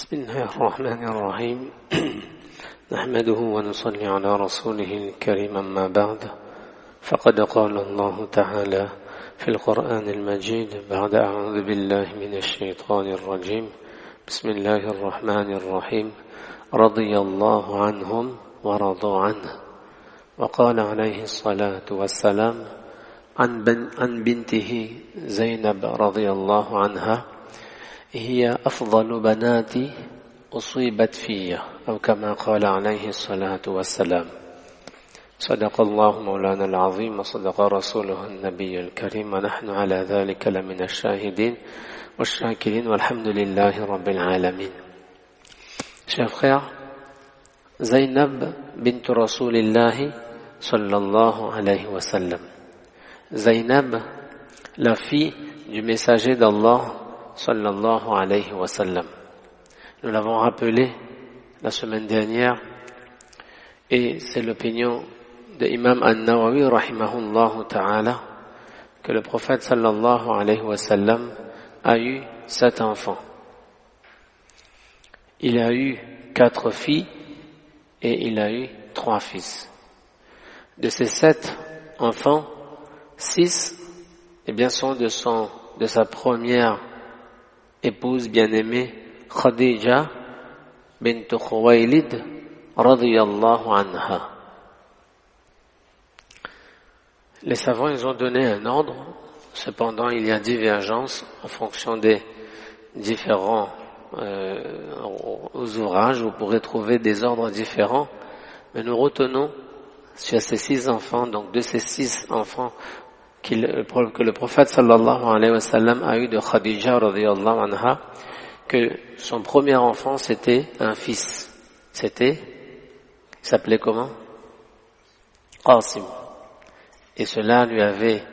بسم الله الرحمن الرحيم نحمده ونصلي على رسوله الكريم أما بعد فقد قال الله تعالى في القرآن المجيد بعد أعوذ بالله من الشيطان الرجيم بسم الله الرحمن الرحيم رضي الله عنهم ورضوا عنه وقال عليه الصلاة والسلام عن بنته زينب رضي الله عنها هي أفضل بناتي أصيبت في أو كما قال عليه الصلاة والسلام صدق الله مولانا العظيم وصدق رسوله النبي الكريم ونحن على ذلك لمن الشاهدين والشاكرين والحمد لله رب العالمين. Chers frères, Zainab bint Rasulillahi sallallahu alayhi wa sallam. Zainab, la fille du messager d'Allah sallallahu alayhi wa sallam. Nous l'avons rappelé la semaine dernière et c'est l'opinion de Imam An-Nawawi rahimahullah ta'ala que le prophète sallallahu alayhi wa sallam a eu 7 enfants. Il a eu 4 filles et il a eu 3 fils. De ces 7 enfants, 6 sont de sa première épouse bien-aimée Khadija bint Khuwaylid radiyallahu anha. Les savants, ils ont donné un ordre, cependant il y a divergence en fonction des différents ouvrages, vous pourrez trouver des ordres différents, mais nous retenons sur ces 6 enfants, donc de ces 6 enfants que le prophète sallallahu alayhi wa sallam a eu de Khadija radiyallahu anha, que son premier enfant c'était un fils. Il s'appelait comment? Qasim. Et cela lui avait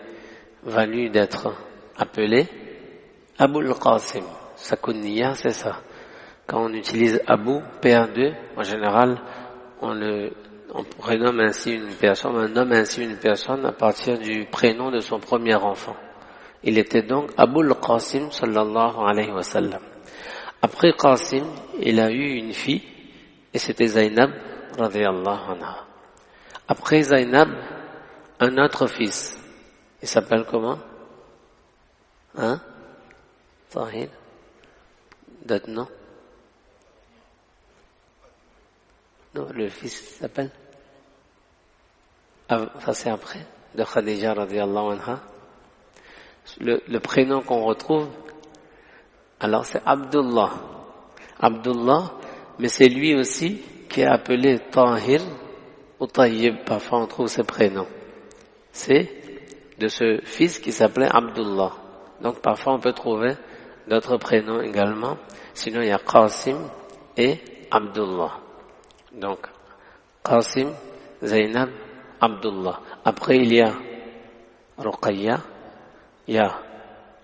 valu d'être appelé Abul Qasim. Sa kunniya, c'est ça. Quand on utilise Abu, PA2, en général, on prénomme ainsi une personne, on nomme ainsi une personne à partir du prénom de son premier enfant. Il était donc Abul Qasim sallallahu alayhi wa sallam. Après Qasim, il a eu une fille et c'était Zainab radiyallahu anha. Après Zainab, un autre fils. Il s'appelle comment? Tahir? D'autres noms? Non, le fils s'appelle? Ça c'est après, de Khadija radiyallahu anha. Le prénom qu'on retrouve, alors c'est Abdullah. Abdullah, mais c'est lui aussi qui est appelé Tahir ou Tayyib, parfois on trouve ses prénoms. C'est de ce fils qui s'appelait Abdullah. Donc parfois on peut trouver d'autres prénoms également. Sinon il y a Qasim et Abdullah. Donc Qasim, Zainab, Abdullah. Après il y a Ruqayya, il y a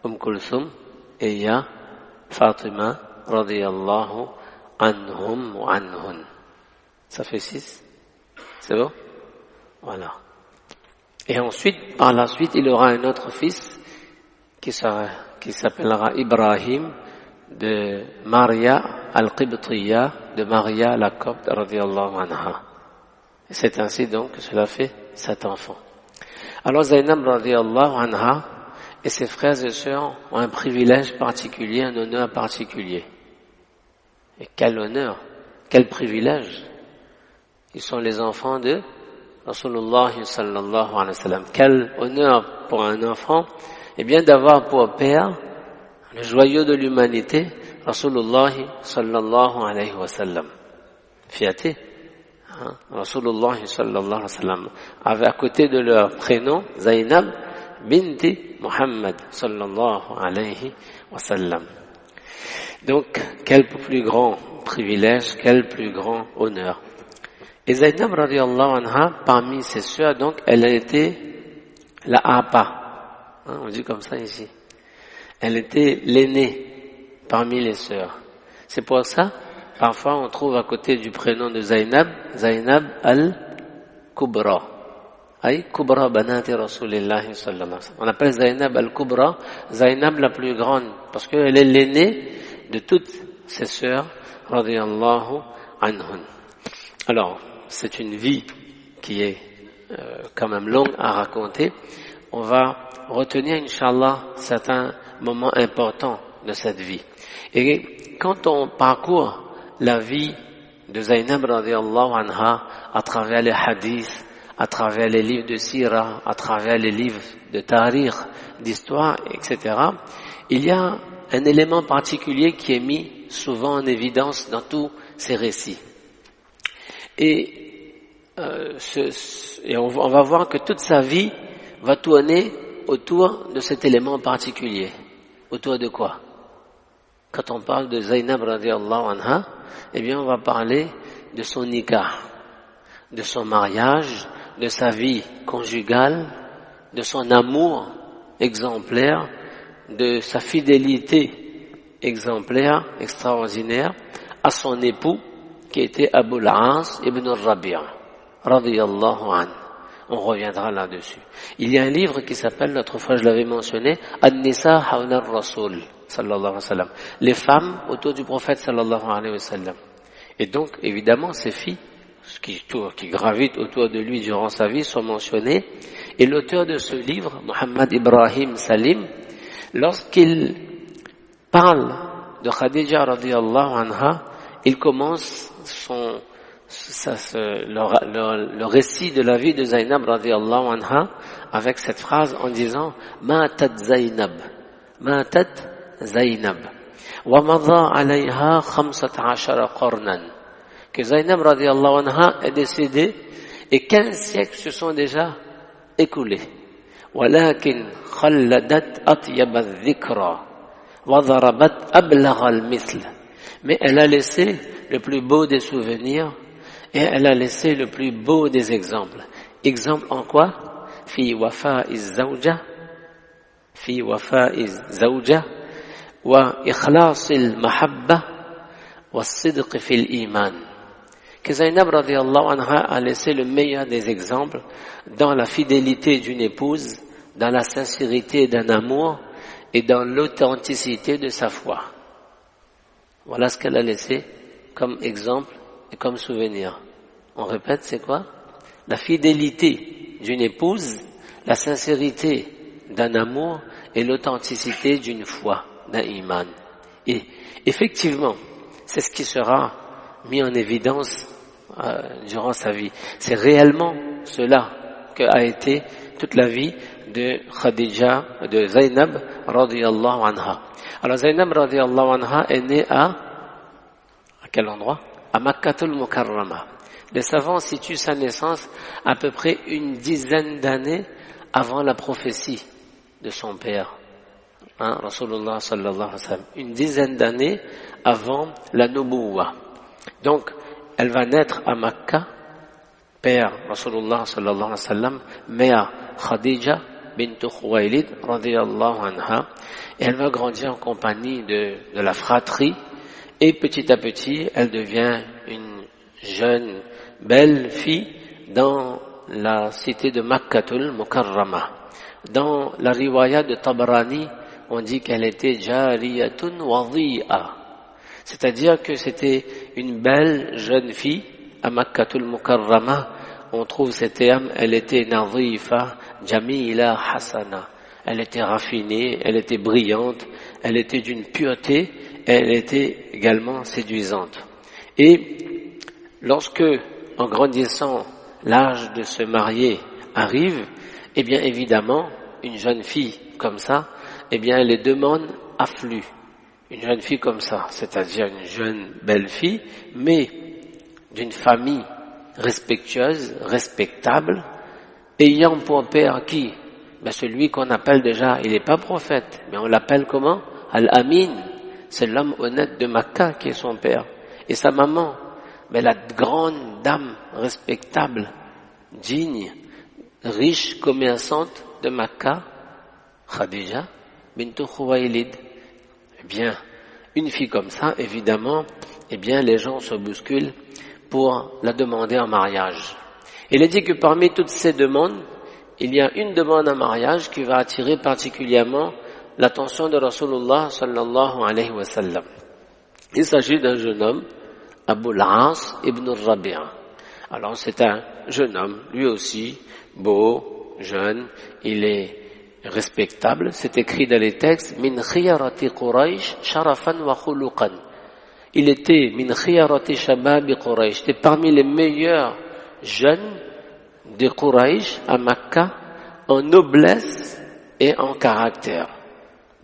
Kulthum et il y a Fatima radiyallahu anhum wa anhun. Ça fait 6. C'est bon? Voilà. Et ensuite, par la suite, il aura un autre fils qui s'appellera Ibrahim de Maria al-Qibtiyya, de Maria la Copte radiyallahu anha. Et c'est ainsi donc que cela fait 7 enfants. Alors Zainab radiyallahu anha et ses frères et sœurs ont un privilège particulier, un honneur particulier. Et quel honneur, quel privilège! Ils sont les enfants de Rasulullah sallallahu alayhi wa sallam. Quel honneur pour un enfant, eh bien d'avoir pour père le joyau de l'humanité, Rasulullah sallallahu alayhi wa sallam. Fierté. Rasulullah sallallahu alayhi wa sallam avait à côté de leur prénom Zainab binti Muhammad sallallahu alayhi wa sallam. Donc, quel plus grand privilège, quel plus grand honneur. Et Zainab radiyallahu anha, parmi ses sœurs, donc, elle a été la Apa. On dit comme ça ici. Elle était l'aînée parmi les sœurs. C'est pour ça, parfois, on trouve à côté du prénom de Zainab, Zainab al-Kubra. Kubra banati Rasulillahi sallallahu alayhi wa sallam. On appelle Zainab al-Kubra, Zainab la plus grande, parce qu'elle est l'aînée de toutes ses sœurs, radiyallahu anhun. Alors, c'est une vie qui est quand même longue à raconter. On va retenir, Inch'Allah, certains moments importants de cette vie. Et quand on parcourt la vie de Zainab radiyallahu anha à travers les hadiths, à travers les livres de sira, à travers les livres de tarikh, d'histoire, etc., il y a un élément particulier qui est mis souvent en évidence dans tous ces récits. Et on va voir que toute sa vie va tourner autour de cet élément particulier. Autour de quoi? Quand on parle de Zainab radiyallahu anha, eh bien on va parler de son nikah, de son mariage, de sa vie conjugale, de son amour exemplaire, de sa fidélité exemplaire, extraordinaire, à son époux qui était Abu al-As ibn al-Rabi'a radiyallahu anhu. On reviendra là-dessus. Il y a un livre qui s'appelle, l'autre fois je l'avais mentionné, An-Nisa hawla ar-Rasul sallallahu alayhi wa sallam. Les femmes autour du prophète sallallahu alayhi wa sallam. Et donc, évidemment, ces filles qui gravitent autour de lui durant sa vie sont mentionnées. Et l'auteur de ce livre, Muhammad Ibrahim Salim, lorsqu'il parle de Khadija radiyallahu anha, il commence le récit de la vie de Zainab radiyallahu anha avec cette phrase en disant Matat Zainab wa madha alayha 15 qarnan, que Zainab radiyallahu anha est décédée et 15 siècles se sont déjà écoulés. Walakin khalladat atyab adh-dhikra wa darabat ablagha al-mithl, mais elle a laissé le plus beau des souvenirs et elle a laissé le plus beau des exemples. Exemple en quoi? Fi wafa'iz zawja wa ikhlasil mahabba wa sidq fil iman. Que Zainab radiyallahu anha a laissé le meilleur des exemples dans la fidélité d'une épouse, dans la sincérité d'un amour et dans l'authenticité de sa foi. Voilà ce qu'elle a laissé comme exemple et comme souvenir. On répète, c'est quoi? La fidélité d'une épouse, la sincérité d'un amour et l'authenticité d'une foi, d'un iman. Et effectivement, c'est ce qui sera mis en évidence durant sa vie. C'est réellement cela qu'a été toute la vie de Khadija, de Zainab radiyallahu anha. Alors Zainab radiyallahu anha est née à quel endroit? À Makkatul Mukarrama. Les savants situent sa naissance à peu près une dizaine d'années avant la prophétie de son père, Rasulullah sallallahu alayhi wa sallam. Une dizaine d'années avant la nubuwwa. Donc, elle va naître à Makka, père Rasulullah sallallahu alayhi wa sallam, mère Khadija bint Khuwaylid radiyallahu anha, et elle va grandir en compagnie de la fratrie, et petit à petit, elle devient une jeune, belle fille dans la cité de Makkatul Mukarrama. Dans la riwaya de Tabarani, on dit qu'elle était jariyatun wadhi'a, c'est-à-dire que c'était une belle jeune fille à Makkatul Mukarrama. On trouve ces termes, elle était nadhifa, jamila, hasana. Elle était raffinée, elle était brillante, elle était d'une pureté, elle était également séduisante. Et lorsque, en grandissant, l'âge de se marier arrive, eh bien évidemment, une jeune fille comme ça, eh bien les demandes affluent. Une jeune fille comme ça, c'est-à-dire une jeune belle fille, mais d'une famille respectueuse, respectable, ayant pour père qui? Ben celui qu'on appelle déjà, il n'est pas prophète, mais on l'appelle comment? Al-Amin, c'est l'homme honnête de Makka qui est son père. Et sa maman, mais la grande dame respectable, digne, riche, commerçante de Makka, Khadija bint Khuwaylid. Eh bien, une fille comme ça, évidemment, eh bien, les gens se bousculent pour la demander en mariage. Il est dit que parmi toutes ces demandes, il y a une demande en mariage qui va attirer particulièrement l'attention de Rasulullah sallallahu alayhi wa sallam. Il s'agit d'un jeune homme, Abu al-As ibn al-Rabi'a. Alors c'est un jeune homme, lui aussi, beau, jeune, il est respectable. C'est écrit dans les textes, min khiyarati Quraysh sharafan wa khuluqan. Il était min khiyarati shababi Quraysh, c'était parmi les meilleurs jeunes de Quraysh à Makkah en noblesse et en caractère.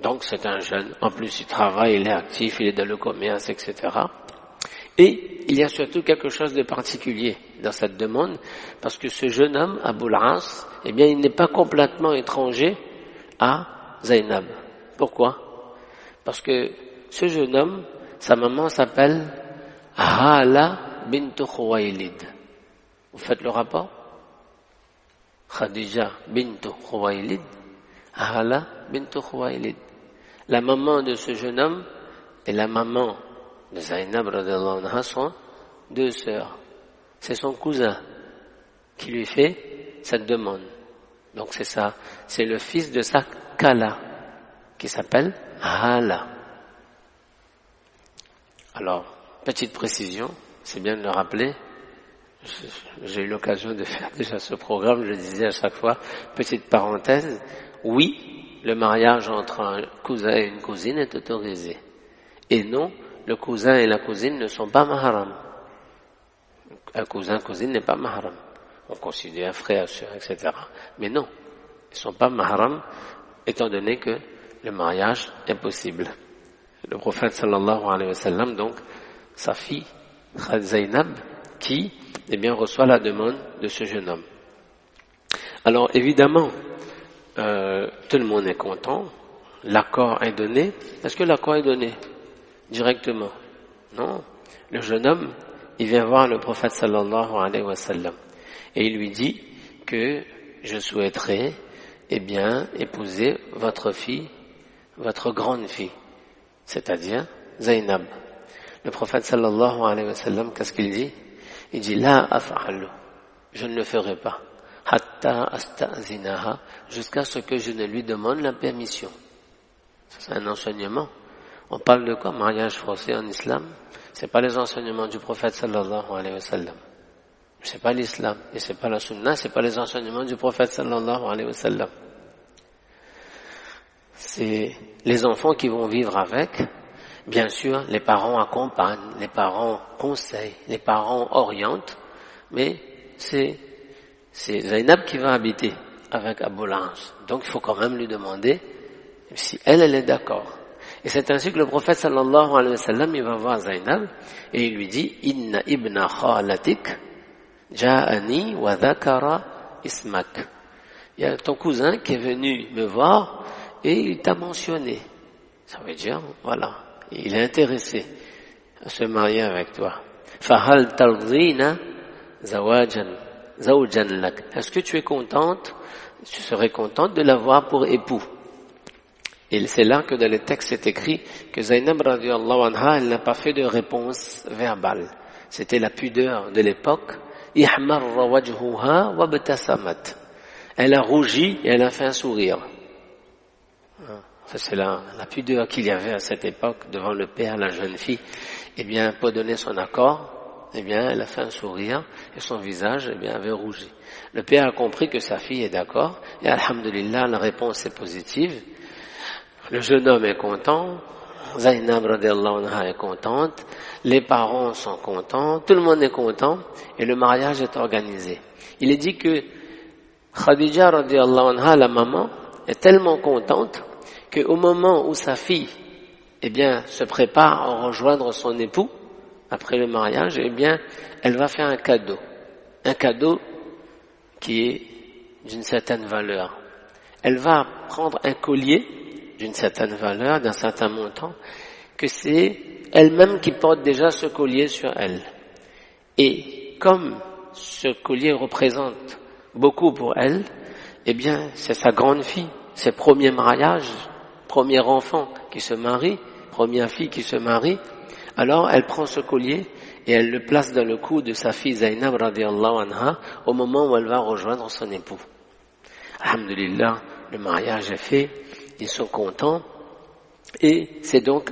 Donc c'est un jeune, en plus il travaille, il est actif, il est dans le commerce, etc. Et il y a surtout quelque chose de particulier dans cette demande, parce que ce jeune homme, Abu al-As, eh bien il n'est pas complètement étranger à Zainab. Pourquoi? Parce que ce jeune homme, sa maman s'appelle Hala bint Khuwaylid. Vous faites le rapport? Khadija bint Khuwaylid, Hala bint Khuwaylid. La maman de ce jeune homme et la maman de Zainab radhiyallahu anha sont deux sœurs. C'est son cousin qui lui fait cette demande. Donc c'est ça, c'est le fils de sa Kala qui s'appelle Hala. Alors, petite précision, c'est bien de le rappeler. J'ai eu l'occasion de faire déjà ce programme, je le disais à chaque fois, petite parenthèse, oui, le mariage entre un cousin et une cousine est autorisé. Et non, le cousin et la cousine ne sont pas mahram. Un cousin-cousine n'est pas mahram. On considère frère, soeur, etc. Mais non, ils ne sont pas mahram, étant donné que le mariage est possible. Le prophète sallallahu alayhi wa sallam, donc, sa fille, Zainab, qui, eh bien, reçoit la demande de ce jeune homme. Alors, évidemment, tout le monde est content, l'accord est donné. Est-ce que l'accord est donné directement? Non. Le jeune homme, il vient voir le prophète sallallahu alayhi wa sallam et il lui dit que je souhaiterais, eh bien, épouser votre fille, votre grande fille, c'est-à-dire Zainab. Le prophète sallallahu alayhi wa sallam, qu'est-ce qu'il dit? Il dit la af'alu, je ne le ferai pas. Hatta asta'zinaha, jusqu'à ce que je ne lui demande la permission. C'est un enseignement. On parle de quoi? Mariage forcé en islam. C'est pas les enseignements du prophète sallallahu alayhi wa sallam. C'est pas l'islam et c'est pas la sunna, c'est pas les enseignements du prophète sallallahu alayhi wa sallam. C'est les enfants qui vont vivre avec. Bien sûr, les parents accompagnent, les parents conseillent, les parents orientent, mais c'est Zainab qui va habiter avec Abu al-As. Donc il faut quand même lui demander si elle est d'accord. Et c'est ainsi que le prophète sallallahu alayhi wa sallam, il va voir Zainab et il lui dit Inna ibna khalatik ja'ani wa dhakara ismak. Il y a ton cousin qui est venu me voir et il t'a mentionné. Ça veut dire, voilà, il est intéressé à se marier avec toi. Fahal tardina zawjan lak. Est-ce que tu es contente, tu serais contente de l'avoir pour époux? Et c'est là que dans les textes c'est écrit que Zainab radhiyallahu anha, elle n'a pas fait de réponse verbale. C'était la pudeur de l'époque. Ihmarra wajhuha wa btasamat. Elle a rougi et elle a fait un sourire. Ça c'est la pudeur qu'il y avait à cette époque devant le père, la jeune fille. Eh bien, pour donner son accord, eh bien, elle a fait un sourire et son visage, eh bien, avait rougi. Le père a compris que sa fille est d'accord et alhamdulillah, la réponse est positive. Le jeune homme est content, Zainab radhiyallahu anha est contente, les parents sont contents, tout le monde est content et le mariage est organisé. Il est dit que Khadija radhiyallahu anha, la maman, est tellement contente qu'au moment où sa fille, eh bien, se prépare à rejoindre son époux après le mariage, eh bien, elle va faire un cadeau qui est d'une certaine valeur. Elle va prendre un collier d'une certaine valeur, d'un certain montant, que c'est elle-même qui porte déjà ce collier sur elle. Et comme ce collier représente beaucoup pour elle, eh bien, c'est sa grande fille, ses premiers mariages, premier enfant qui se marie, première fille qui se marie, alors elle prend ce collier et elle le place dans le cou de sa fille Zainab radhiyallahu anha au moment où elle va rejoindre son époux. Alhamdulillah, le mariage est fait, ils sont contents et c'est donc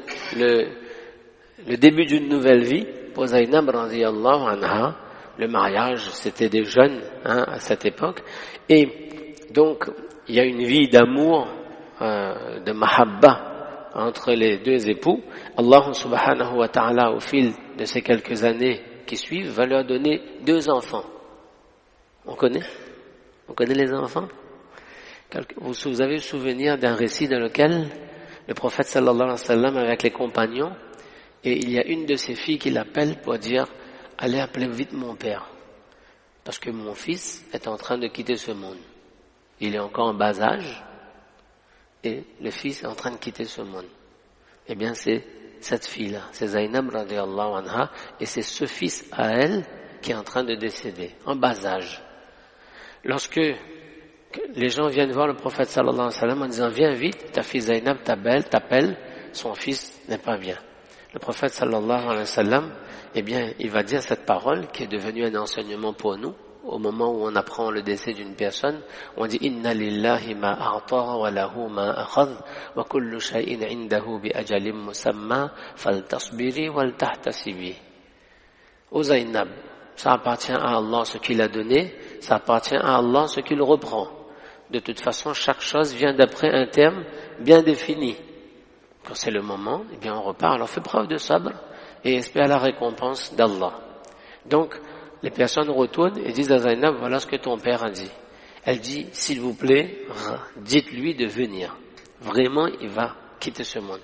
le début d'une nouvelle vie pour Zainab radiyallahu anha. Le mariage, c'était des jeunes à cette époque. Et donc, il y a une vie d'amour, de mahabba entre les deux époux. Allah subhanahu wa ta'ala, au fil de ces quelques années qui suivent, va leur donner 2 enfants. On connaît les enfants? Vous avez le souvenir d'un récit dans lequel le prophète sallallahu alayhi wa sallam avec les compagnons, et il y a une de ses filles qui l'appelle pour dire « Allez appeler vite mon père, parce que mon fils est en train de quitter ce monde. Il est encore en bas âge, et le fils est en train de quitter ce monde. » Eh bien, c'est cette fille-là, c'est Zainab radiyallahu anha, et c'est ce fils à elle qui est en train de décéder, en bas âge. Lorsque les gens viennent voir le prophète sallallahu alayhi wa sallam en disant « Viens vite, ta fille Zainab t'appelle, son fils n'est pas bien. » Le prophète sallallahu alayhi wa sallam, eh bien, il va dire cette parole qui est devenue un enseignement pour nous. Au moment où on apprend le décès d'une personne, on dit « Inna lillahi ma a'ta wa lahu ma akhadh wa kullu shay'in indahu bi ajalim musamma faltasbiri wal tahtasibi » Ô Zainab, ça appartient à Allah ce qu'il a donné, ça appartient à Allah ce qu'il reprend. De toute façon, chaque chose vient d'après un terme bien défini. Quand c'est le moment, eh bien on repart. Alors fais preuve de sabre et espère la récompense d'Allah. Donc, les personnes retournent et disent à Zainab, voilà ce que ton père a dit. Elle dit, s'il vous plaît, dites-lui de venir. Vraiment, il va quitter ce monde.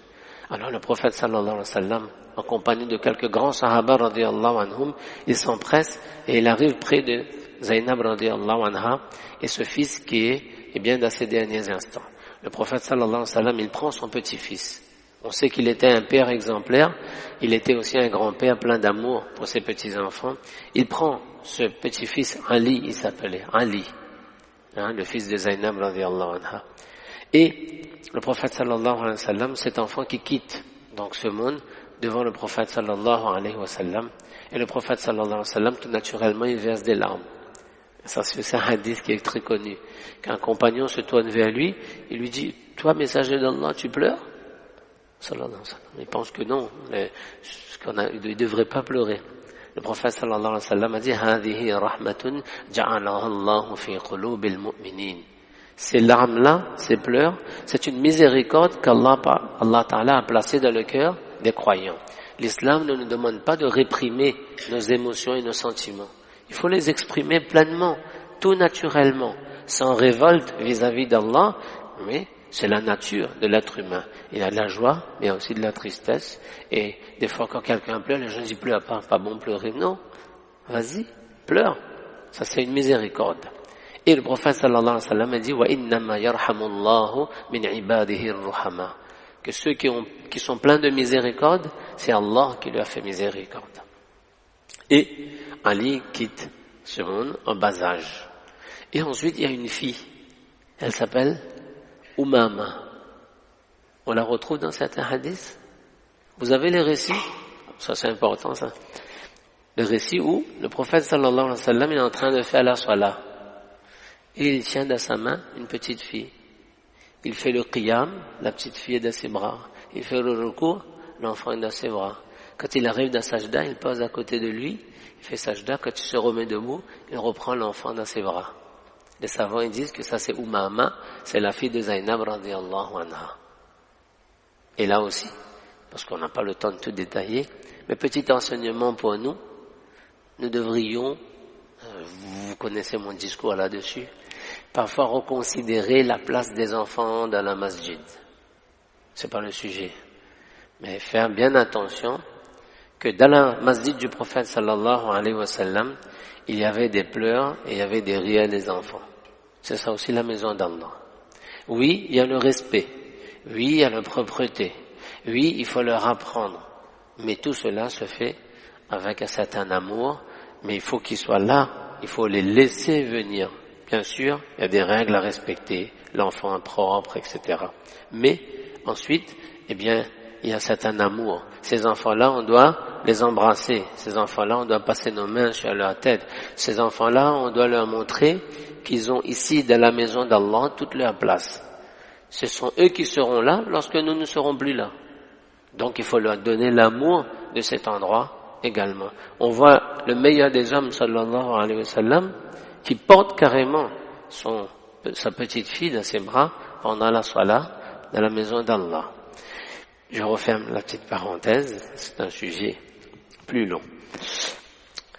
Alors le prophète sallallahu alayhi wa sallam, en compagnie de quelques grands sahaba radiyallahu anhum, il s'empresse et il arrive près de Zainab radiyallahu anha et ce fils qui est, eh bien, dans ses derniers instants. Le prophète sallallahu alayhi wa sallam, il prend son petit-fils. On sait qu'il était un père exemplaire, il était aussi un grand-père plein d'amour pour ses petits-enfants. Il prend ce petit-fils, Ali, il s'appelait, Ali, le fils de Zainab radiyallahu anha. Et le prophète sallallahu alayhi wa sallam, cet enfant qui quitte donc ce monde devant le prophète sallallahu alayhi wa sallam, et le prophète sallallahu alayhi wa sallam, tout naturellement, il verse des larmes. Ça, c'est un hadith qui est très connu. Quand un compagnon se tourne vers lui, il lui dit, toi, messager d'Allah, tu pleures? Sallallahu alayhi wa sallam. Il pense que non, mais il ne devrait pas pleurer. Le prophète sallallahu alayhi wa sallam a dit, هذه رحمة جعلها الله في قلوب المؤمنين. Ces larmes-là, ces pleurs, c'est une miséricorde qu'Allah Ta'ala a placée dans le cœur des croyants. L'islam ne nous demande pas de réprimer nos émotions et nos sentiments. Il faut les exprimer pleinement, tout naturellement, sans révolte vis-à-vis d'Allah, mais c'est la nature de l'être humain. Il y a de la joie, mais il y a aussi de la tristesse. Et des fois, quand quelqu'un pleure, les gens disent pleure pas bon pleurer. Non, vas-y, pleure. Ça, c'est une miséricorde. Et le prophète sallallahu alayhi wa sallam a dit wa innama yarhamullahu min ibadihi ar-ruhama, que ceux qui sont pleins de miséricorde, c'est Allah qui lui a fait miséricorde. Et Ali quitte ce monde en bas âge. Et ensuite, il y a une fille. Elle s'appelle Umama. On la retrouve dans certains hadiths. Vous avez les récits? Ça, c'est important, ça. Le récit où le prophète sallallahu alayhi wa sallam est en train de faire la salat. Et il tient dans sa main une petite fille. Il fait le qiyam, la petite fille est dans ses bras. Il fait le recours, l'enfant est dans ses bras. Quand il arrive dans sajda, il pose à côté de lui, il fait sajda, quand il se remet debout, il reprend l'enfant dans ses bras. Les savants ils disent que ça c'est Umama, c'est la fille de Zainab radiyallahu anha. Et là aussi, parce qu'on n'a pas le temps de tout détailler, mais petit enseignement pour nous, nous devrions, vous connaissez mon discours là-dessus, parfois reconsidérer la place des enfants dans la masjid. C'est pas le sujet. Mais faire bien attention que dans la masjid du prophète sallallahu alayhi wa sallam, il y avait des pleurs et il y avait des rires des enfants. C'est ça aussi la maison d'Allah. Oui, il y a le respect. Oui, il y a la propreté. Oui, il faut leur apprendre. Mais tout cela se fait avec un certain amour. Mais il faut qu'ils soient là. Il faut les laisser venir. Bien sûr, il y a des règles à respecter. L'enfant est propre, etc. Mais ensuite, eh bien, il y a un certain amour. Ces enfants-là, on doit les embrasser. Ces enfants-là, on doit passer nos mains sur leur tête. Ces enfants-là, on doit leur montrer qu'ils ont ici, dans la maison d'Allah, toute leur place. Ce sont eux qui seront là lorsque nous ne serons plus là. Donc, il faut leur donner l'amour de cet endroit également. On voit le meilleur des hommes, sallallahu alayhi wa sallam, qui porte carrément sa petite fille dans ses bras pendant la salat dans la maison d'Allah. Je referme la petite parenthèse, c'est un sujet plus long.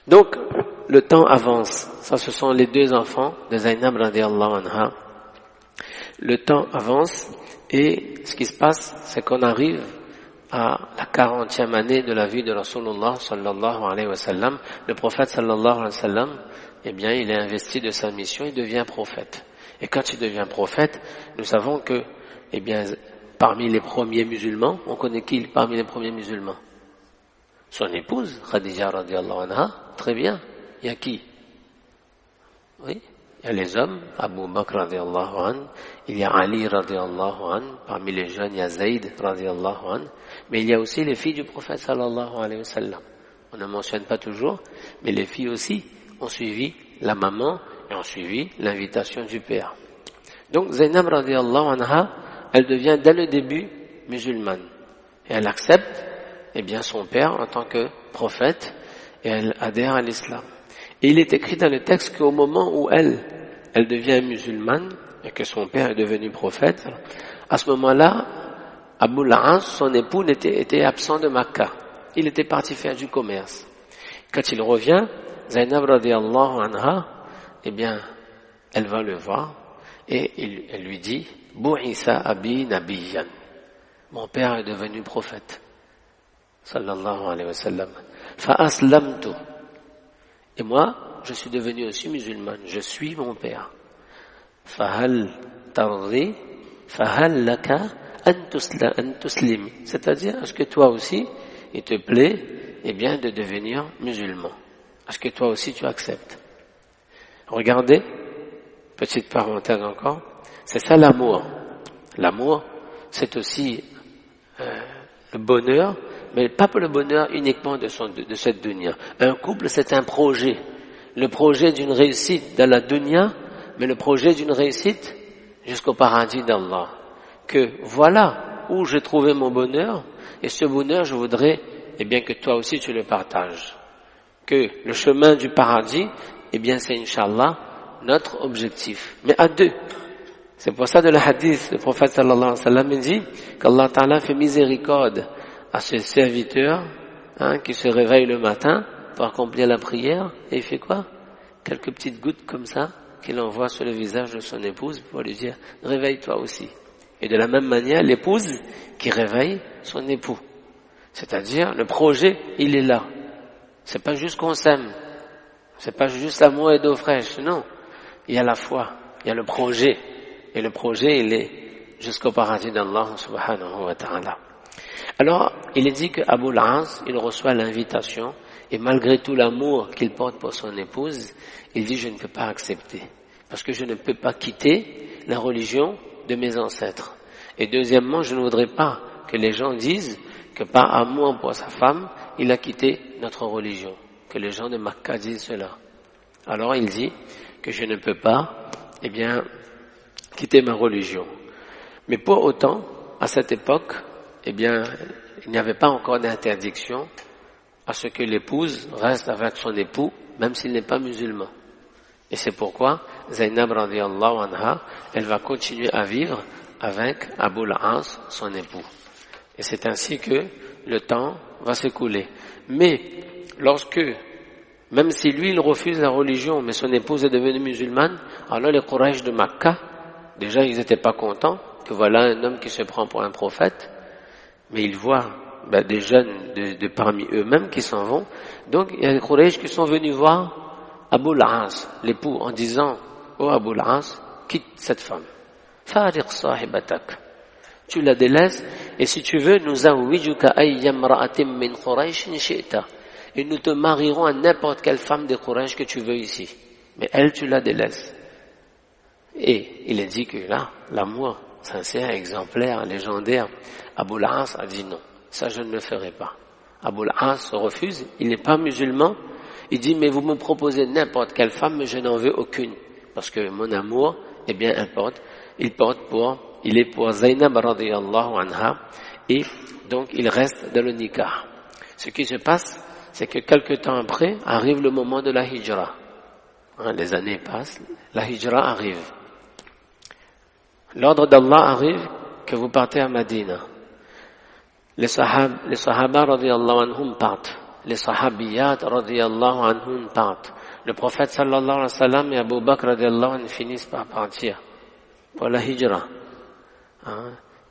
Donc, le temps avance. Ça, ce sont les deux enfants de Zainab radiallahu anha. Le temps avance et ce qui se passe, c'est qu'on arrive à la 40e année de la vie de Rasulullah sallallahu alayhi wa sallam. Le prophète sallallahu alayhi wa sallam, eh bien, il est investi de sa mission, il devient prophète. Et quand il devient prophète, nous savons que, eh bien, parmi les premiers musulmans, on connaît qui parmi les premiers musulmans? Son épouse, Khadija radiallahu anha, très bien. Il y a qui? Oui, il y a les hommes, Abu Bakr radiallahu anhu, il y a Ali radiallahu anhu, parmi les jeunes, il y a Zayd radiallahu anhu, mais il y a aussi les filles du prophète sallallahu alayhi wa sallam. On ne mentionne pas toujours, mais les filles aussi ont suivi la maman et ont suivi l'invitation du père. Donc Zainab radiallahu anha, elle devient dès le début musulmane. Et elle accepte, eh bien, son père en tant que prophète, et elle adhère à l'islam. Et il est écrit dans le texte qu'au moment où elle devient musulmane, et que son père est devenu prophète, à ce moment-là, Abu Lahab, son époux, était absent de Makkah. Il était parti faire du commerce. Quand il revient, Zainab radiallahu anha, eh bien, elle va le voir, et elle lui dit, Bu'isa abi nabiyyan. Mon père est devenu prophète. Sallallahu alayhi wa sallam. Fa aslamtu. Et moi, je suis devenu aussi musulmane. Je suis mon père. Fahal tardi, fahal laka an tuslim. C'est-à-dire, est-ce que toi aussi, il te plaît, eh bien, de devenir musulman? Est-ce que toi aussi tu acceptes? Regardez, petite parenthèse encore, c'est ça l'amour. L'amour, c'est aussi le bonheur, mais pas pour le bonheur uniquement de cette dunya. Un couple, c'est un projet. Le projet d'une réussite dans la dunya, mais le projet d'une réussite jusqu'au paradis d'Allah. Que voilà où j'ai trouvé mon bonheur, et ce bonheur, je voudrais, eh bien, que toi aussi tu le partages. Que le chemin du paradis, eh bien, c'est Inch'Allah notre objectif. Mais à deux. C'est pour ça, de le hadith, le prophète sallallahu alayhi wa sallam dit qu'Allah Ta'ala fait miséricorde à ce serviteur qui se réveille le matin pour accomplir la prière, et il fait quoi? Quelques petites gouttes comme ça qu'il envoie sur le visage de son épouse pour lui dire « réveille-toi aussi ». Et de la même manière, l'épouse qui réveille son époux. C'est-à-dire, le projet, il est là. C'est pas juste qu'on s'aime. C'est pas juste l'amour et d'eau fraîche. Non. Il y a la foi. Il y a le projet. Et le projet, il est jusqu'au paradis d'Allah subhanahu wa ta'ala. Alors, il est dit que Abu Lahab, il reçoit l'invitation, et malgré tout l'amour qu'il porte pour son épouse, il dit, je ne peux pas accepter. Parce que je ne peux pas quitter la religion de mes ancêtres. Et deuxièmement, je ne voudrais pas que les gens disent que par amour pour sa femme, il a quitté notre religion. Que les gens de Makkah disent cela. Alors il dit que je ne peux pas, eh bien, quitter ma religion. Mais pour autant, à cette époque, eh bien, il n'y avait pas encore d'interdiction à ce que l'épouse reste avec son époux, même s'il n'est pas musulman. Et c'est pourquoi Zainab radiallahu anha, elle va continuer à vivre avec Abu Lahab, son époux. Et c'est ainsi que le temps va s'écouler. Mais lorsque, même si lui il refuse la religion, mais son épouse est devenue musulmane, alors les Quraysh de Makkah, déjà ils n'étaient pas contents que voilà un homme qui se prend pour un prophète, mais ils voient des jeunes de parmi eux-mêmes qui s'en vont. Donc il y a les Quraysh qui sont venus voir Abu Lahab, l'époux, en disant « Oh Abu Lahab, quitte cette femme. Fariq sahibatak. Tu la délaisses, et si tu veux, nous awwijuka ayyam ra'atim min Quraysh shi'ta. Et nous te marierons à n'importe quelle femme de Quraysh que tu veux ici. Mais elle, tu la délaisses. » Et il est dit que là, l'amour sincère, exemplaire, légendaire, Abu Lahab a dit non, ça je ne le ferai pas. Abu Lahab se refuse, il n'est pas musulman, il dit mais vous me proposez n'importe quelle femme, mais je n'en veux aucune, parce que mon amour, eh bien il est pour Zainab radiyallahu anha, et donc il reste dans le nikah. Ce qui se passe, c'est que quelque temps après, arrive le moment de la hijra. Les années passent, la hijra arrive. L'ordre d'Allah arrive que vous partez à Madina. Les sahaba radiyallahu anhum partent. Les sahabiyat radiyallahu anhum partent. Le prophète sallallahu alayhi wa sallam et Abu Bakr radiyallahu anhu finissent par partir pour la hijra.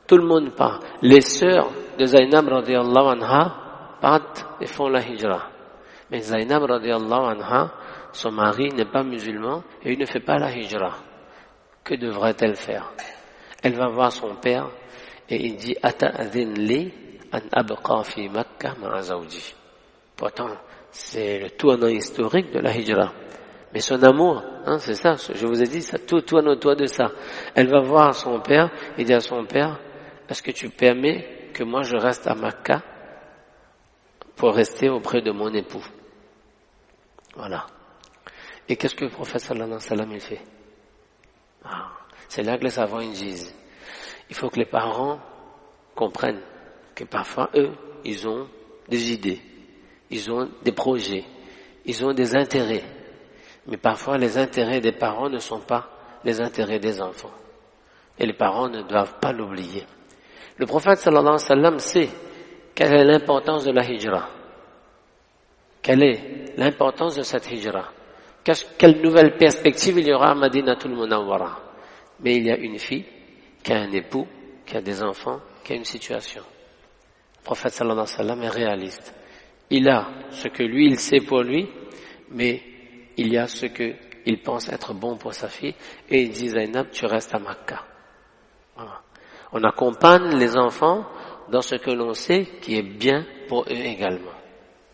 Tout le monde part. Les sœurs de Zainab radiyallahu anha partent et font la hijra. Mais Zainab radiyallahu anha, son mari n'est pas musulman et il ne fait pas la hijra. Que devrait-elle faire? Elle va voir son père et il dit Ata'adhin li an abqa fi Makkah ma'a zawji. Pourtant, c'est le tournant historique de la hijra. Mais son amour, c'est ça, je vous ai dit, ça tout tourne autour de ça. Elle va voir son père et dit à son père, est-ce que tu permets que moi je reste à Makkah pour rester auprès de mon époux? Voilà. Et qu'est-ce que le prophète sallallahu alayhi wa sallam il fait? C'est là que les savants ils disent, il faut que les parents comprennent que parfois eux, ils ont des idées, ils ont des projets, ils ont des intérêts. Mais parfois les intérêts des parents ne sont pas les intérêts des enfants. Et les parents ne doivent pas l'oublier. Le prophète sallallahu alayhi wa sallam sait quelle est l'importance de la hijra. Quelle est l'importance de cette hijra? Quelle nouvelle perspective il y aura à Madinatul Munawwara? Mais il y a une fille qui a un époux, qui a des enfants, qui a une situation. Le prophète sallallahu alayhi wa sallam est réaliste. Il a ce que lui, il sait pour lui, mais il y a ce qu'il pense être bon pour sa fille, et il dit Zainab, tu restes à Makkah. Voilà. On accompagne les enfants dans ce que l'on sait qui est bien pour eux également.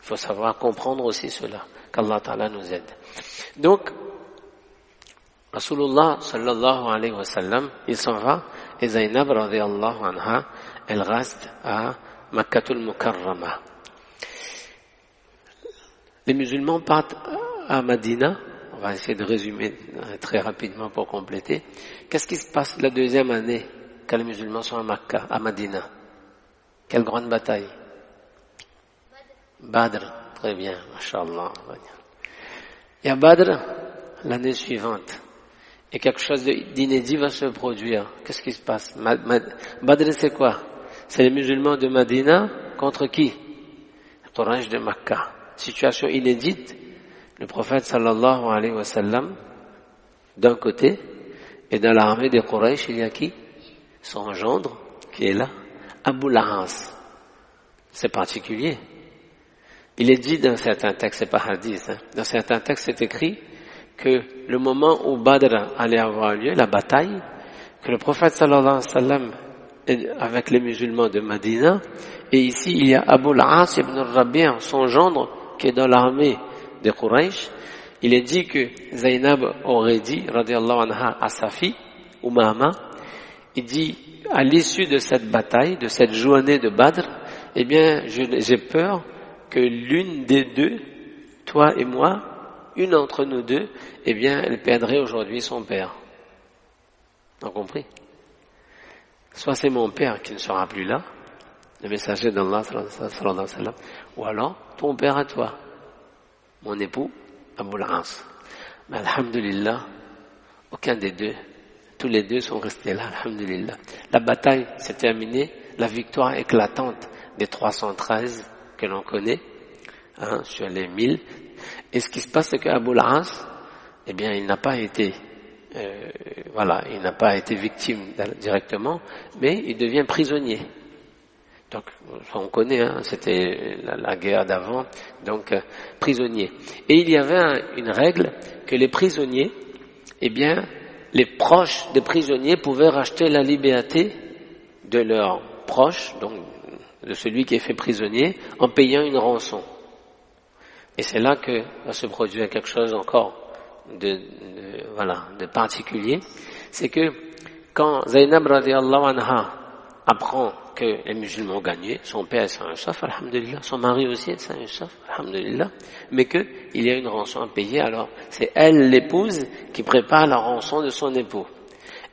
Il faut savoir comprendre aussi cela, qu'Allah Ta'ala nous aide. Donc, Rasulullah sallallahu alayhi wa sallam, il s'en va, et Zainab radiyallahu anha, elle reste à Makkatul Mukarrama. Les musulmans partent à Madina, on va essayer de résumer très rapidement pour compléter. Qu'est-ce qui se passe la deuxième année quand les musulmans sont à Makkah, à Madina? Quelle grande bataille? Badr, très bien, mashallah. Il y a Badr l'année suivante, et quelque chose d'inédit va se produire. Qu'est-ce qui se passe? Badr, c'est quoi? C'est les musulmans de Madina contre qui? Le Quraysh de Makkah. Situation inédite. Le prophète sallallahu alayhi wa sallam, d'un côté, et dans l'armée des Quraysh, il y a qui? Son gendre, qui est là, Abu Lahas. C'est particulier. Il est dit dans certains textes, c'est pas hadith, dans certains textes c'est écrit que le moment où Badr allait avoir lieu, la bataille, que le prophète sallallahu alayhi wa sallam est avec les musulmans de Madina, et ici il y a Abu Lahas ibn Rabi', son gendre, qui est dans l'armée des Quraysh. Il est dit que Zainab aurait dit, radiyallahu anha, à sa fille, Umama, il dit, à l'issue de cette bataille, de cette journée de Badr, eh bien, j'ai peur que l'une des deux, toi et moi, une d'entre nous deux, eh bien, elle perdrait aujourd'hui son père. T'as compris? Soit c'est mon père qui ne sera plus là, le messager d'Allah, sallallahu alayhi wa sallam, ou alors ton père à toi, mon époux, Abu Lahas. Mais alhamdulillah, aucun des deux, tous les deux sont restés là, alhamdulillah. La bataille s'est terminée, la victoire éclatante des 313 que l'on connaît, sur les 1000. Et ce qui se passe, c'est qu'Abu Lahas, eh bien, il n'a pas été, il n'a pas été victime directement, mais il devient prisonnier. Donc, on connaît, c'était la guerre d'avant, donc prisonnier. Et il y avait une règle que les prisonniers, eh bien, les proches des prisonniers pouvaient racheter la liberté de leurs proches, donc de celui qui est fait prisonnier, en payant une rançon. Et c'est là que va se produire quelque chose encore de particulier, c'est que quand Zainab radiyallahu anha apprend que les musulmans ont gagné, son père est sain et sauf, alhamdulillah, son mari aussi est sain et sauf, alhamdulillah, mais qu'il y a une rançon à payer, alors c'est elle, l'épouse, qui prépare la rançon de son époux.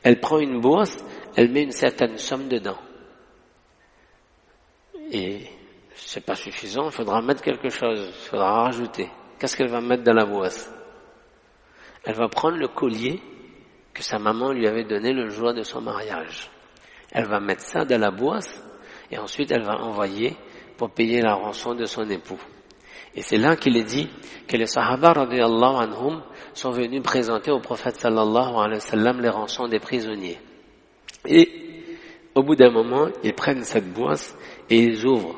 Elle prend une bourse, elle met une certaine somme dedans. Et c'est pas suffisant, il faudra mettre quelque chose, il faudra rajouter. Qu'est-ce qu'elle va mettre dans la boisse? Elle va prendre le collier que sa maman lui avait donné le jour de son mariage. Elle va mettre ça dans la boisse et ensuite elle va envoyer pour payer la rançon de son époux. Et c'est là qu'il est dit que les Sahaba radiyallahu anhum sont venus présenter au prophète sallallahu alayhi wa sallam les rançons des prisonniers. Et au bout d'un moment, ils prennent cette boisse et ils ouvrent.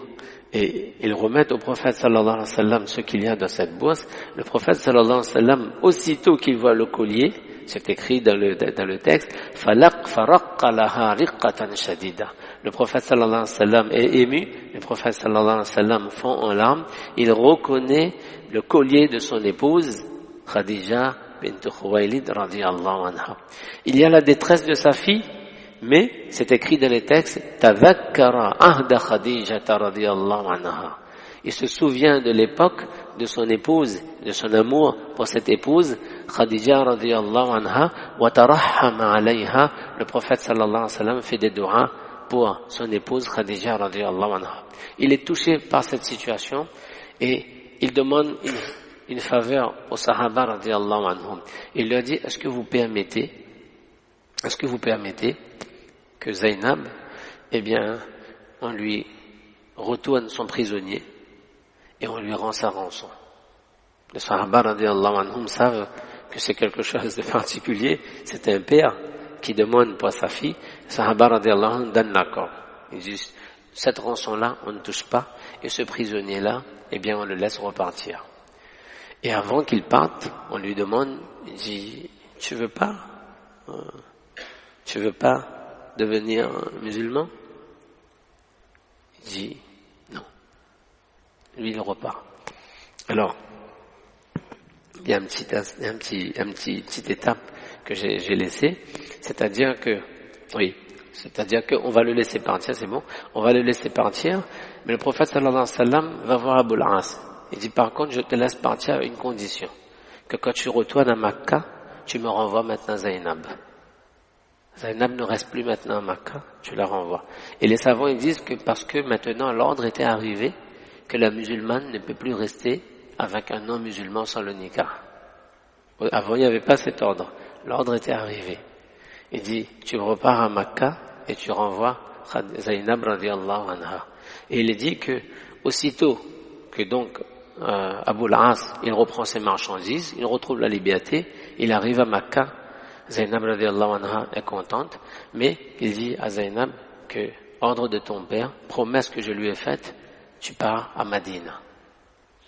Et ils remettent au prophète sallallahu alayhi wa sallam ce qu'il y a dans cette boisse. Le prophète sallallahu alayhi wa sallam, aussitôt qu'il voit le collier, c'est écrit dans le texte, faraqqa laha riqqatan shadida. Le prophète sallallahu alayhi wa sallam est ému, le prophète sallallahu alayhi wa sallam fond en larmes, il reconnaît le collier de son épouse, Khadija bint Khuwaylid radiyallahu anha. Il y a la détresse de sa fille, mais c'est écrit dans les textes, tadhakkara ahda Khadijata radiyallahu anha. Il se souvient de l'époque de son épouse, de son amour pour cette épouse, Khadija radiyallahu anha, wa tarahhama alayha. Le prophète sallallahu alayhi wa sallam fait des du'as pour son épouse Khadija radiyallahu anha. Il est touché par cette situation et il demande une faveur aux Sahaba radiyallahu anhum. Il leur dit, est-ce que vous permettez que Zainab, eh bien, on lui retourne son prisonnier et on lui rend sa rançon. Les Sahaba radiyallahu anhum savent que c'est quelque chose de particulier, c'est un père qui demande pour sa fille, les Sahaba radiyallahu anhum donnent l'accord. Ils disent, cette rançon-là, on ne touche pas, et ce prisonnier-là, eh bien, on le laisse repartir. Et avant qu'il parte, on lui demande, il dit, tu veux pas devenir musulman? Il dit, non. Lui, il repart. Alors, il y a une petite étape que j'ai laissée, c'est-à-dire qu'on va le laisser partir, c'est bon, on va le laisser partir, mais le prophète sallallahu alayhi wa sallam va voir Abu al-As. Il dit, par contre, je te laisse partir avec une condition, que quand tu retournes à Makkah, tu me renvoies maintenant Zainab. Zainab ne reste plus maintenant à Makkah, tu la renvoies. Et les savants, ils disent que parce que maintenant l'ordre était arrivé, que la musulmane ne peut plus rester avec un non-musulman sans le nikah. Avant, il n'y avait pas cet ordre. L'ordre était arrivé. Il dit, tu repars à Makkah et tu renvoies Zainab radiyallahu anha. Et il est dit que, aussitôt que donc, Abu al-As, il reprend ses marchandises, il retrouve la liberté, il arrive à Makkah, Zainab radiyallahu anha est contente, mais il dit à Zainab que, ordre de ton père, promesse que je lui ai faite, tu pars à Madina.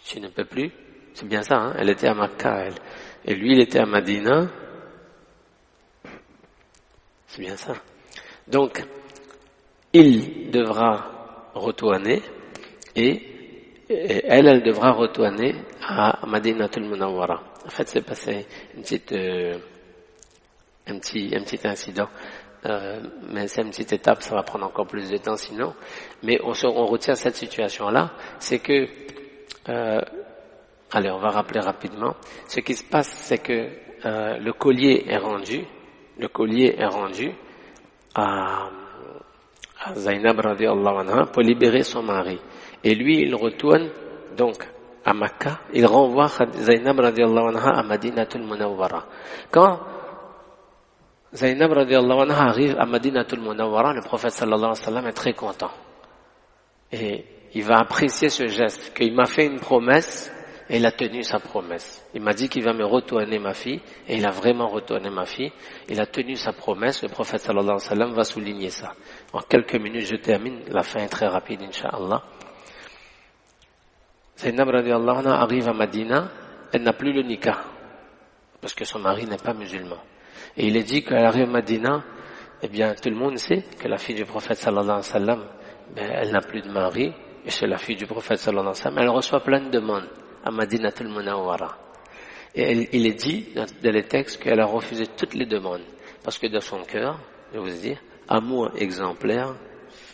Tu ne peux plus, c'est bien ça, hein? Elle était à Makkah, elle. Et lui, il était à Madina. C'est bien ça. Donc, il devra retourner et elle devra retourner à Madinatul Munawwara. En fait, c'est passé un petit incident. Mais c'est une petite étape, ça va prendre encore plus de temps sinon. Mais on retient cette situation-là, c'est que, allez, on va rappeler rapidement. Ce qui se passe, c'est que le collier est rendu à Zainab radiyallahu anha pour libérer son mari. Et lui, il retourne donc à Makkah, il renvoie Zainab radiyallahu anha à Madinatul Munawwara. Quand Zainab radiyallahu anha arrive à Madinatul Munawwara, le prophète sallallahu alayhi wa sallam est très content. Et il va apprécier ce geste, qu'il m'a fait une promesse et il a tenu sa promesse. Il m'a dit qu'il va me retourner ma fille et il a vraiment retourné ma fille. Il a tenu sa promesse, le prophète sallallahu alayhi wa sallam va souligner ça. En quelques minutes, je termine, la fin est très rapide, incha'Allah. Zainab radiyallahu anha arrive à Madina, elle n'a plus le nikah, parce que son mari n'est pas musulman. Et il est dit qu'elle arrive à Madina, eh bien, tout le monde sait que la fille du prophète sallallahu alayhi wa sallam, elle n'a plus de mari, et c'est la fille du prophète sallallahu alayhi wa sallam, elle reçoit plein de demandes à Madinatul Munawwara. Et il est dit dans les textes qu'elle a refusé toutes les demandes, parce que dans son cœur, je vous dire, amour exemplaire,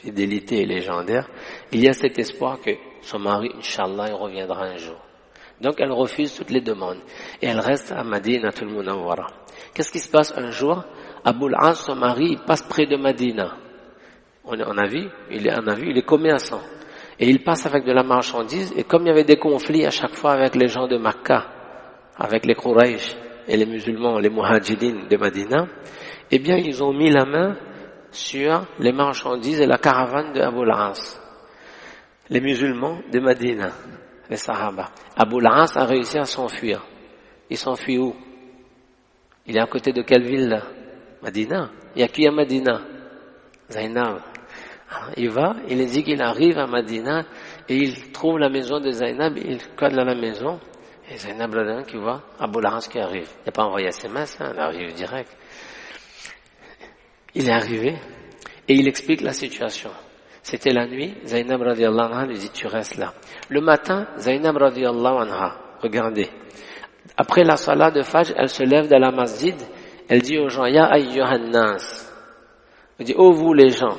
fidélité légendaire, il y a cet espoir que son mari, Inch'Allah, il reviendra un jour. Donc elle refuse toutes les demandes, et elle reste à Madinatul Munawwara. Qu'est-ce qui se passe un jour? Abu al-As, son mari, il passe près de Madina. On a vu, il est commerçant. Et il passe avec de la marchandise, et comme il y avait des conflits à chaque fois avec les gens de Makka, avec les Quraysh et les musulmans, les Muhajidines de Madina, eh bien ils ont mis la main sur les marchandises et la caravane de Abu al-As. Les musulmans de Madina, les Sahaba. Abu al-As a réussi à s'enfuir. Il s'enfuit où? Il est à côté de quelle ville là? Madina. Il y a qui à Madina? Zainab. Il va, il dit qu'il arrive à Madina et il trouve la maison de Zainab, il colle à la maison et Zainab là qui voit Abu al-As qui arrive. Il n'a pas envoyé SMS, il arrive direct. Il est arrivé et il explique la situation. C'était la nuit, Zainab radiallahu anha lui dit tu restes là. Le matin, Zainab radiallahu anha, regardez, après la salat de Fajr, elle se lève de la masjid, elle dit aux gens, Ya ayyuhan nas, elle dit, oh vous les gens,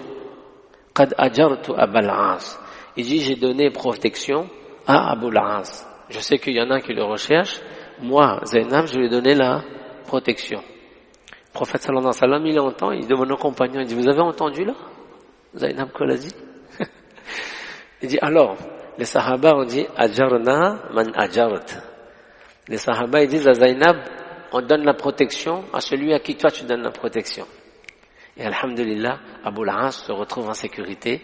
qad ajartu Abu al-As. Il dit, j'ai donné protection à Abu al-As. Je sais qu'il y en a qui le recherchent, moi, Zainab, je lui ai donné la protection. Le prophète sallallahu alayhi wa sallam, il entend, il demande aux compagnons, il dit, vous avez entendu là? Zainab quoi l'a dit? Il dit, alors, les sahaba ont dit, ajarna man ajart. Les sahaba, ils disent à Zainab, on donne la protection à celui à qui toi tu donnes la protection. Et alhamdulillah, Abu al-As se retrouve en sécurité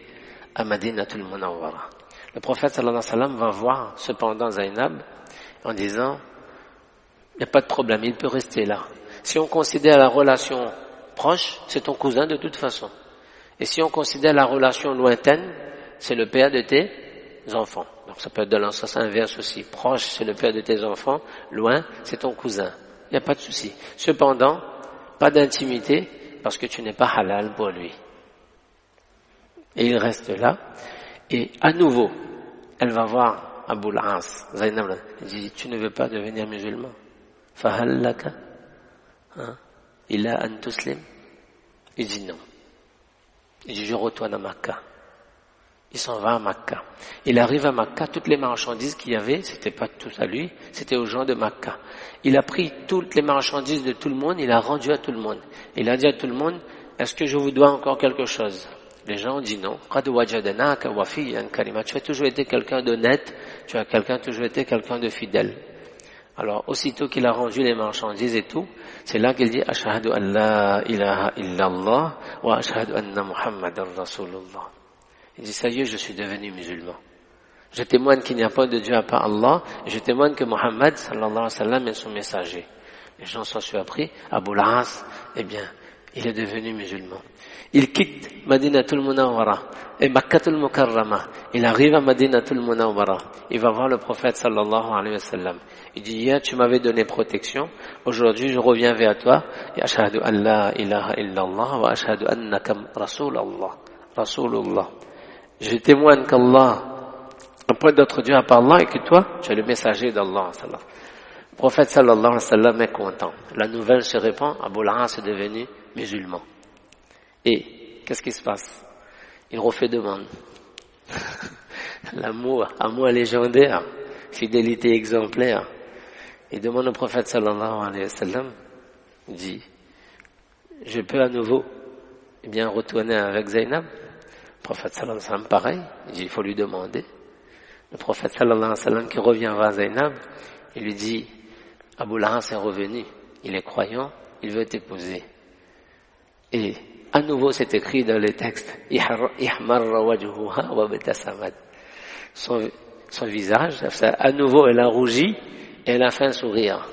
à Madinatul Munawwara. Le prophète sallallahu alayhi wa sallam va voir cependant Zainab en disant, il n'y a pas de problème, il peut rester là. Si on considère la relation proche, c'est ton cousin de toute façon. Et si on considère la relation lointaine, c'est le père de tes enfants. Donc ça peut être dans le sens inverse aussi. Proche, c'est le père de tes enfants. Loin, c'est ton cousin. Il n'y a pas de souci. Cependant, pas d'intimité parce que tu n'es pas halal pour lui. Et il reste là. Et à nouveau, elle va voir Abu al-As. Zainab, elle dit, tu ne veux pas devenir musulman? Fahal laka? Illa an tuslim? Il dit non. Il dit, je retourne à Makkah. Il s'en va à Makkah. Il arrive à Makkah, toutes les marchandises qu'il y avait, c'était pas tout à lui, c'était aux gens de Makkah. Il a pris toutes les marchandises de tout le monde, il a rendu à tout le monde. Il a dit à tout le monde, est-ce que je vous dois encore quelque chose? Les gens ont dit non. Qad wajadnaka wafiyan karima. Tu as toujours été quelqu'un d'honnête, tu as toujours été quelqu'un de fidèle. Alors, aussitôt qu'il a rendu les marchandises et tout, c'est là qu'il dit, ashhadu an la ilaha illallah wa ashhadu anna muhammadan rasulullah. Il dit, ça y est, je suis devenu musulman. Je témoigne qu'il n'y a pas de Dieu à part Allah, et je témoigne que Muhammad, sallallahu alayhi wa sallam, est son messager. Les gens s'en sont appris. Abu al-As, eh bien, il est devenu musulman. Il quitte Madinatul Munawwara et Makkatul Mukarrama. Il arrive à Madinatul Munawwara. Il va voir le prophète, sallallahu alayhi wa sallam. Il dit, hier, tu m'avais donné protection. Aujourd'hui, je reviens vers toi. Et ashhadu an la ilaha illallah wa ashhadu annaka Rasulullah. Je témoigne qu'Allah n'a pas d'autre Dieu à part Allah et que toi, tu es le messager d'Allah. Le prophète sallallahu alayhi wa sallam est content. La nouvelle se répand, Abu al-As est devenu musulman. Et qu'est-ce qui se passe? Il refait demande. Amour légendaire, fidélité exemplaire. Il demande au prophète sallallahu alayhi wa sallam, il dit, je peux à nouveau retourner avec Zainab? Le prophète sallallahu alayhi wa sallam, pareil, il dit, il faut lui demander. Le prophète sallallahu alayhi wa sallam qui revient vers Zainab, il lui dit, Abu al-As est revenu, il est croyant, il veut t'épouser. Et à nouveau, c'est écrit dans les textes, son visage, à nouveau, elle a rougi et elle a fait un sourire.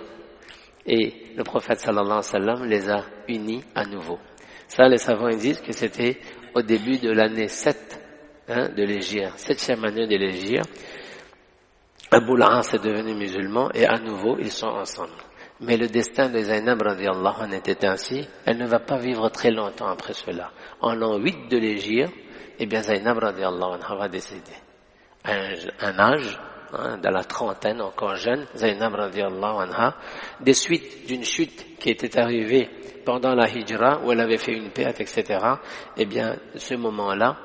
Et le prophète sallallahu alayhi wa sallam les a unis à nouveau. Ça, les savants ils disent que c'était au début de l'année 7 de l'Hégire, 7e année de l'Hégire. Abu al-As est devenu musulman et à nouveau, ils sont ensemble. Mais le destin de Zainab radiallahu anha était ainsi, elle ne va pas vivre très longtemps après cela. En l'an 8 de l'Hégire, Zainab radiallahu anha va décéder. Un âge, dans la trentaine, encore jeune, Zainab radiallahu anha, d'une chute qui était arrivée pendant la hijra, où elle avait fait une perte, etc., ce moment-là,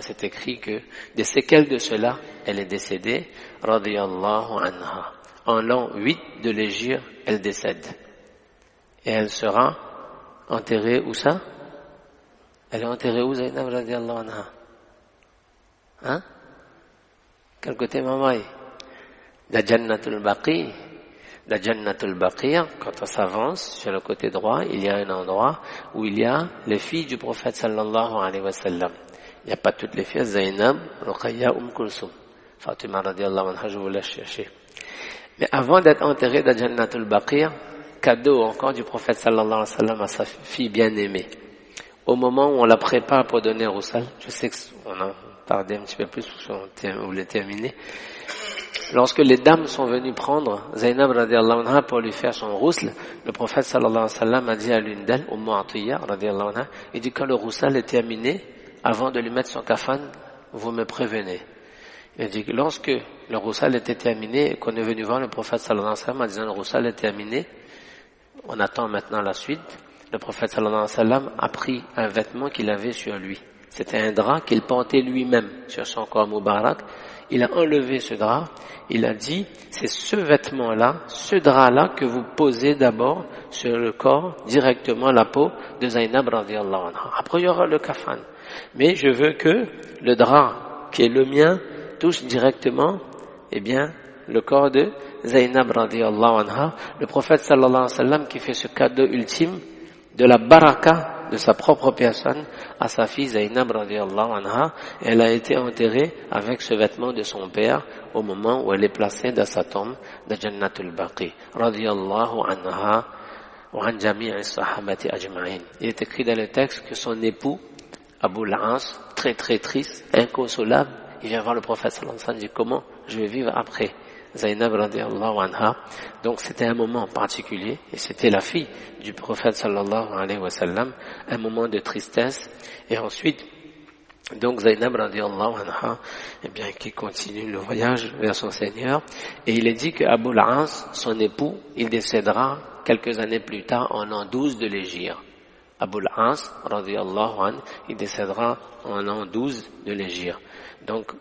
c'est écrit que des séquelles de cela, elle est décédée, radiallahu anha. En l'an 8 de l'Hégire, elle décède. Et elle sera enterrée où ça? Elle est enterrée où, Zainab radiallahu anha? Quel côté Mamaï? La Jannatul Baqi. La Jannatul Baqiyya, quand on s'avance sur le côté droit, il y a un endroit où il y a les filles du prophète sallallahu alayhi wa sallam. Il n'y a pas toutes les filles, Zainab, Ruqayya, Kulsum. Fatima radiallahu anha, je vous laisse chercher. Mais avant d'être enterré dans Jannatul Baqiyya, cadeau encore du prophète sallallahu alayhi wa sallam à sa fille bien-aimée. Au moment où on la prépare pour donner Roussal, je sais qu'on a tardé un petit peu plus, on voulait terminer. Lorsque les dames sont venues prendre Zainab radiallahu anha pour lui faire son rousl, le prophète sallallahu alayhi wa sallam a dit à l'une d'elles, Atiyya radiallahu anha, il dit quand le roussal est terminé, avant de lui mettre son kafan, vous me prévenez. Il dit que lorsque le roussal était terminé et qu'on est venu voir le prophète sallallahu alayhi wa sallam en disant le roussal est terminé, on attend maintenant la suite, le prophète sallallahu alayhi wa sallam a pris un vêtement qu'il avait sur lui. C'était un drap qu'il portait lui-même sur son corps moubarak. Il a enlevé ce drap, il a dit, c'est ce vêtement-là, ce drap-là que vous posez d'abord sur le corps, directement la peau de Zainab radiallahu anha. Après il y aura le kafan. Mais je veux que le drap qui est le mien touche directement, eh bien, le corps de Zainab radiallahu anha. Le prophète sallallahu alayhi wa sallam qui fait ce cadeau ultime de la baraka de sa propre personne à sa fille Zainab radiallahu anha. Elle a été enterrée avec ce vêtement de son père au moment où elle est placée dans sa tombe de Jannatul Baqi radiallahu anha wa an jami'i sahabati ajma'in. Il est écrit dans le texte que son époux Abu al-As, très très triste, inconsolable, il vient voir le prophète sallallahu alayhi wa sallam, dit comment je vais vivre après Zainab radiallahu anha. Donc c'était un moment particulier et c'était la fille du prophète sallallahu alayhi wa sallam, un moment de tristesse. Et ensuite, donc Zainab radiallahu anha, eh bien, qui continue le voyage vers son Seigneur. Et il est dit que Abu al-As, son époux, il décédera quelques années plus tard en l'an 12 de l'Hégire. Abu al-As radiallahu anhu, il décédera en l'an 12 de l'Hégire. Donc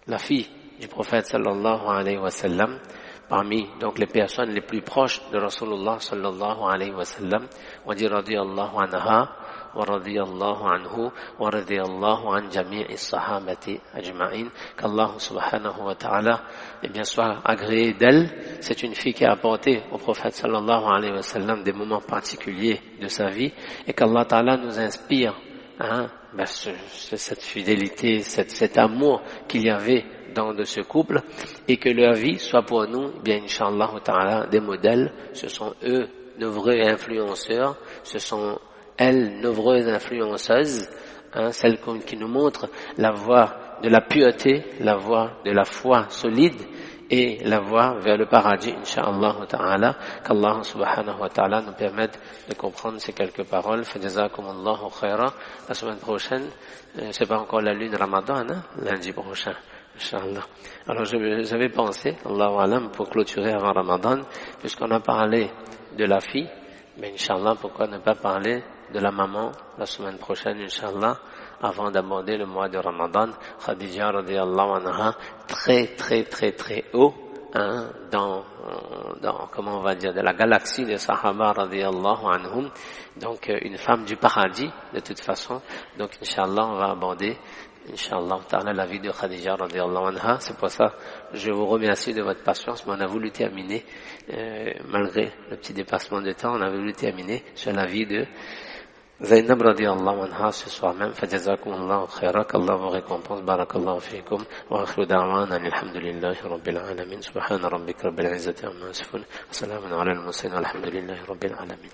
la fille du prophète sallallahu alayhi wa sallam, parmi donc les personnes les plus proches de Rasulullah sallallahu alayhi wa sallam, on dit radiyallahu anha wa radiyallahu anhu wa radiyallahu an jami'i sahabati ajma'in, qu'Allah subhanahu wa ta'ala eh bien soit agréé d'elle. C'est une fille qui a apporté au prophète sallallahu alayhi wa sallam des moments particuliers de sa vie et qu'Allah ta'ala nous inspire cette fidélité, cet amour qu'il y avait de ce couple et que leur vie soit pour nous, bien Inch'Allah ta'ala, des modèles. Ce sont eux nos vrais influenceurs, ce sont elles nos vraies influenceuses, celles qui nous montrent la voie de la pureté, la voie de la foi solide et la voie vers le paradis, Inch'Allah ta'ala. Qu'Allah subhanahu wa ta'ala nous permette de comprendre ces quelques paroles. Fajazakumullahu khaira. La semaine prochaine, c'est pas encore la lune Ramadan, lundi prochain. Inch'Allah. Alors j'avais pensé, Allahu alam, pour clôturer avant Ramadan, puisqu'on a parlé de la fille, mais Inch'Allah, pourquoi ne pas parler de la maman la semaine prochaine, Inch'Allah, avant d'aborder le mois de Ramadan. Khadija radiyallahu anha, très très très très haut, dans comment on va dire, de la galaxie des Sahaba radiyallahu anhum, donc une femme du paradis de toute façon. Donc Inch'Allah, on va aborder Inch'Allah ta'ala la vie de Khadija radiyallahu anha. C'est pour ça je vous remercie de votre patience, mais on a voulu terminer malgré le petit dépassement de temps, on a voulu terminer sur la vie de Zainab radiyallahu anha ce soir même. Fajazakumullahu khaira, qu'Allah vous récompense. Barakallahu fikum wa akhiru da'wana alhamdulillahi rabbil alamin. Subhana rabbika rabbil izzati amma yasifun wa salamun ala al-mursalin walhamdulillahi rabbil alamin.